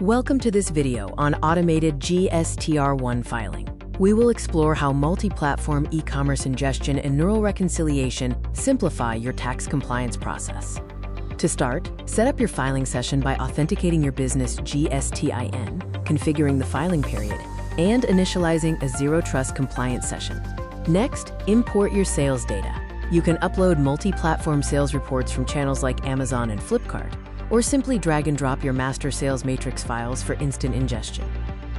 Welcome to this video on automated GSTR-1 filing. We will explore how multi-platform e-commerce ingestion and neural reconciliation simplify your tax compliance process. To start, set up your filing session by authenticating your business GSTIN, configuring the filing period, and initializing a zero-trust compliance session. Next, import your sales data. You can upload multi-platform sales reports from channels like Amazon and Flipkart, or simply drag and drop your master sales matrix files for instant ingestion.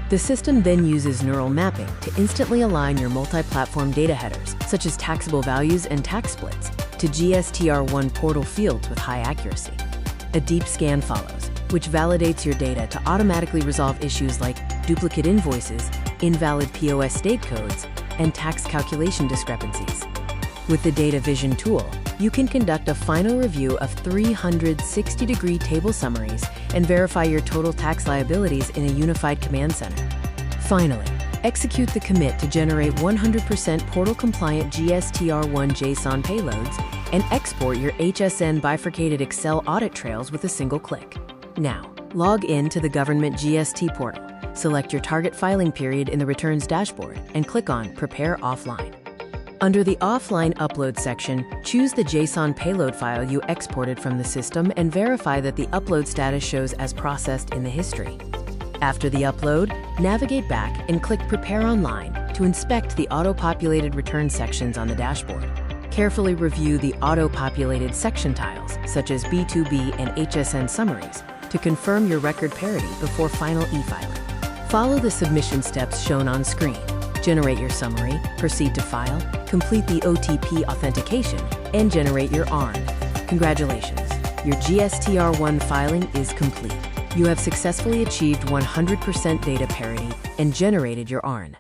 The system then uses neural mapping to instantly align your multi-platform data headers, such as taxable values and tax splits, to GSTR-1 portal fields with high accuracy. A deep scan follows, which validates your data to automatically resolve issues like duplicate invoices, invalid POS date codes, and tax calculation discrepancies. With the Data Vision tool, you can conduct a final review of 360-degree table summaries and verify your total tax liabilities in a unified command center. Finally, execute the commit to generate 100% portal-compliant GSTR-1 JSON payloads and export your HSN bifurcated Excel audit trails with a single click. Now, log in to the government GST portal, select your target filing period in the returns dashboard, and click on Prepare Offline. Under the Offline Upload section, choose the JSON payload file you exported from the system and verify that the upload status shows as processed in the history. After the upload, navigate back and click Prepare Online to inspect the auto-populated return sections on the dashboard. Carefully review the auto-populated section tiles, such as B2B and HSN summaries, to confirm your record parity before final e-filing. Follow the submission steps shown on screen. Generate your summary, proceed to file, complete the OTP authentication, and generate your ARN. Congratulations, your GSTR-1 filing is complete. You have successfully achieved 100% data parity and generated your ARN.